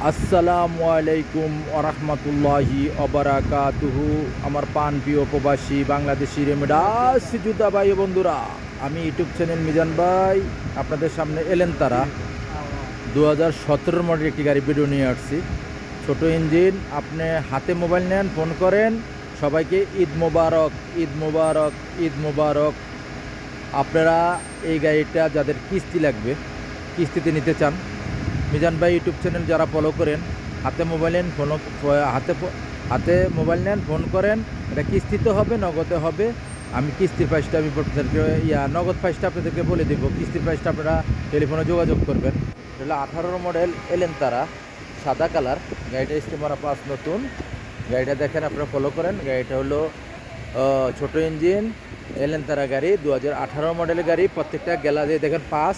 আসসালামু আলাইকুম ওরহমতুল্লাহি অবরাকাতুহু। আমার পান প্রিয় প্রবাসী বাংলাদেশি রেমিডাস জুতা ভাই ও বন্ধুরা, আমি ইউটিউব চ্যানেল মিজান ভাই আপনাদের সামনে এলেন তারা 2017 মডেল একটি গাড়ি ভিডিও নিয়ে আসছি। ছোট ইঞ্জিন, আপনি হাতে মোবাইল নেন, ফোন করেন, সবাইকে ঈদ মোবারক, ঈদ মোবারক, ঈদ মোবারক। আপনারা এই গাড়িটা যাদের কিস্তি লাগবে, কিস্তিতে নিতে চান, মিজান ভাই ইউটিউব চ্যানেল যারা ফলো করেন, হাতে মোবাইল নেন, হাতে মোবাইল নেন, ফোন করেন। এটা কিস্তিতে হবে, নগদে হবে। আমি কিস্তির প্রাইসটা আমি আপনাদেরকে নগদ প্রাইসটা আপনাদেরকে বলে দেবো। কিস্তির প্রাইসটা আপনারা টেলিফোনে যোগাযোগ করবেন। এটা হলো 18 মডেল এলেন তারা, সাদা কালার। গাড়িটা স্টিমার পাস নতুন। গাড়িটা দেখেন, আপনারা ফলো করেন। গাড়িটা হলো ছোট ইঞ্জিন এলেন তারা গাড়ি, 2018 মডেলের গাড়ি। প্রত্যেকটা গ্যালারি দেখেন পাস,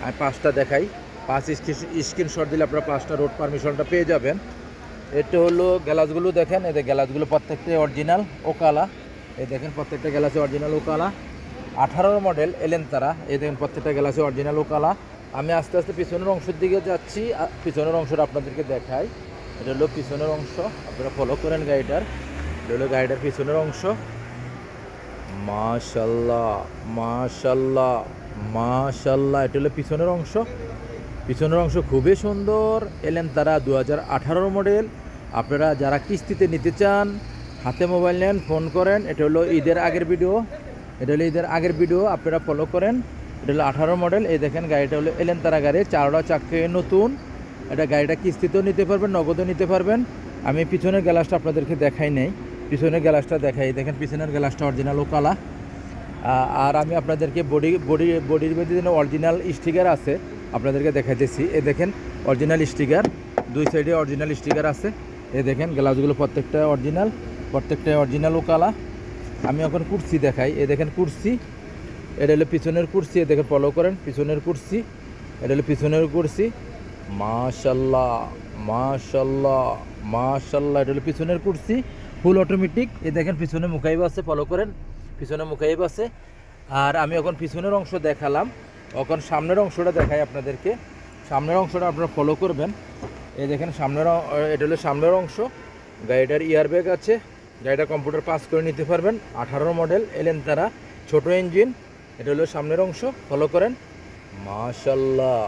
আমি পাসটা দেখাই। পাঁচ স্ক্রিনশট দিলে আপনারা 5টা রোড পারমিশনটা পেয়ে যাবেন। এটা হলো গ্যালাসগুলো দেখেন, এদের গ্যালাসগুলো প্রত্যেকটাই অরিজিনাল ওকালা। এই দেখেন প্রত্যেকটা গ্যালাসে অরিজিনাল ওকালা। 18 মডেল এলেন তারা, এই দেখেন প্রত্যেকটা গ্যালাসে অরিজিনাল ওকালা। আমি আস্তে আস্তে পিছনের অংশের দিকে যাচ্ছি, পিছনের অংশটা আপনাদেরকে দেখাই। এটা হলো পিছনের অংশ, আপনারা ফলো করেন গাড়িটার। এটা হলো গাড়িটার পিছনের অংশ। মাশাল্লাহ মাশাল্লাহ মাশাল্লাহ, এটা হলো পিছনের অংশ। পিছনের অংশ খুবই সুন্দর। এলেন তারা 2018 মডেল। আপনারা যারা কিস্তিতে নিতে চান, হাতে মোবাইল নেন, ফোন করেন। এটা হলো ঈদের আগের ভিডিও, এটা হলো ঈদের আগের ভিডিও, আপনারা ফলো করেন। এটা হলো 18 মডেল। এই দেখেন গাড়িটা হলো এলেন তারা গাড়ি, 4টা চাকা নতুন। এটা গাড়িটা কিস্তিতেও নিতে পারবেন, নগদও নিতে পারবেন। আমি পিছনের গ্লাসটা আপনাদেরকে দেখাই নেই, পিছনের গ্লাসটা দেখাই। দেখেন পিছনের গ্লাসটা অরিজিনাল ওকালা। আর আমি আপনাদেরকে বডির মধ্যে অরিজিনাল স্টিকার আছে, আপনাদেরকে দেখাইতেছি। এ দেখেন অরিজিনাল স্টিকার, দুই সাইডে অরিজিনাল স্টিকার আছে। এ দেখেন গ্লাসগুলো প্রত্যেকটা অরিজিনাল ওকালা। আমি এখন কুর্সি দেখাই। এ দেখেন কুর্সি, এটা হলো পিছনের কুর্সি। এ দেখেন ফলো করেন, পিছনের কুর্সি, এটা হলো পিছনের কুর্সি। মাশাল্লাহ মাশাল্লাহ মাশাল্লাহ, এটা হলো পিছনের কুর্সি, ফুল অটোমেটিক। এ দেখেন পিছনে মুখাইব আছে, ফলো করেন, পিছনে মুখাইব আছে। আর আমি এখন পিছনের অংশ দেখালাম, এখন সামনের অংশটা দেখাই আপনাদেরকে। সামনের অংশটা আপনারা ফলো করবেন। এই দেখেন এটা হলো সামনের অংশ। গাড়িটার ইয়ারব্যাগ আছে, গাড়িটা কম্পিউটার পাস করে নিতে পারবেন। 18 মডেল এলেন তারা, ছোট ইঞ্জিন। এটা হলো সামনের অংশ, ফলো করেন। মাশাল্লাহ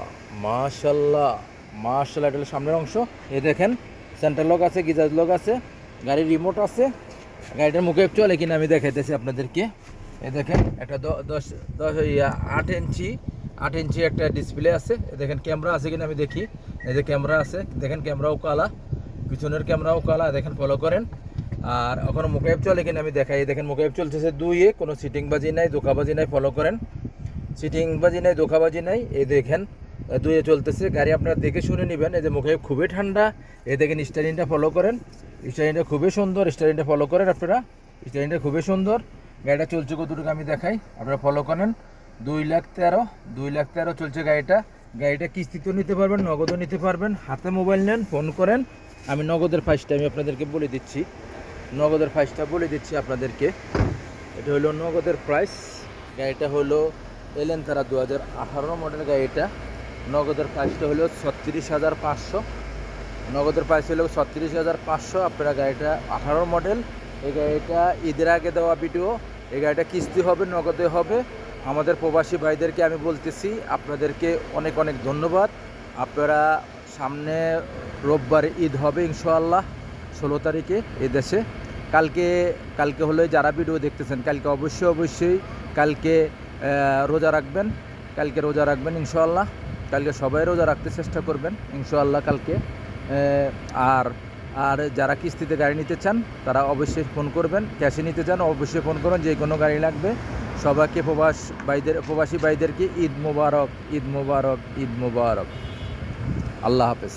মাশাল্লাহ মাশাল্লাহ, এটা হলো সামনের অংশ। এই দেখেন সেন্টার লক আছে, গিজার লক আছে, গাড়ির রিমোট আছে। গাড়িটার মুখে চলে কিনা আমি দেখাইতেছি আপনাদেরকে। এই দেখেন একটা 8 ইঞ্চি একটা ডিসপ্লে আছে। দেখেন ক্যামেরা আছে কিনা আমি দেখি। এই যে ক্যামেরা আছে, দেখেন ক্যামেরাও কালা, পিছনের ক্যামেরাও কালা, দেখেন ফলো করেন। আর ওখানে মুখাইব চলে কিনা আমি দেখাই। দেখেন মুখাইব চলতেছে 2-এ, কোনো সিটিংবাজি নাই, ধোকাবাজি নাই, ফলো করেন। সিটিংবাজি নাই, ধোকাবাজি নাই। এই দেখেন 2-এ চলতেছে। গাড়ি আপনারা দেখে শুনে নেবেন। এই যে মুখাইব খুবই ঠান্ডা। এই দেখেন স্টারিংটা ফলো করেন, স্টারিংটা খুবই সুন্দর, স্টারিংটা ফলো করেন আপনারা, স্টারিংটা খুবই সুন্দর। গাড়িটা চলছে কতটুকু আমি দেখাই, আপনারা ফলো করেন। 2,13,2,13 চলছে গাড়িটা। গাড়িটা কিস্তিতেও নিতে পারবেন, নগদও নিতে পারবেন। হাতে মোবাইল নেন, ফোন করেন। আমি নগদের প্রাইসটা আমি আপনাদেরকে বলে দিচ্ছি, নগদের প্রাইসটা বলে দিচ্ছি আপনাদেরকে। এটা হলো নগদের প্রাইস। গাড়িটা হলো এলেন তারা 2018 মডেল গাড়িটা। নগদের প্রাইসটা হলো 36,500। নগদের প্রাইস হলো 36,500। আপনারা গাড়িটা 18 মডেল। এই গাড়িটা ঈদের আগে দেওয়া ভিডিও। এই গাড়িটা কিস্তি হবে, নগদে হবে। আমাদের প্রবাসী ভাইদেরকে আমি বলতেছি, আপনাদেরকে অনেক অনেক ধন্যবাদ। আপনারা সামনে রোববার ঈদ হবে ইনশাআল্লাহ, 16 তারিখে এই দেশে। কালকে হলে যারা ভিডিও দেখতেছেন, কালকে অবশ্যই কালকে রোজা রাখবেন, কালকে রোজা রাখবেন ইনশাআল্লাহ। কালকে সবাই রোজা রাখতে চেষ্টা করবেন ইনশাআল্লাহ কালকে। আর যারা কিস্তিতে গাড়ি নিতে চান তারা অবশ্যই ফোন করবেন, ক্যাশে নিতে চান অবশ্যই ফোন করবেন, যে কোনো গাড়ি লাগবে। সবাইকে প্রবাসী ভাইদেরকে ঈদ মোবারক, ঈদ মোবারক, ঈদ মোবারক। আল্লাহ হাফেজ।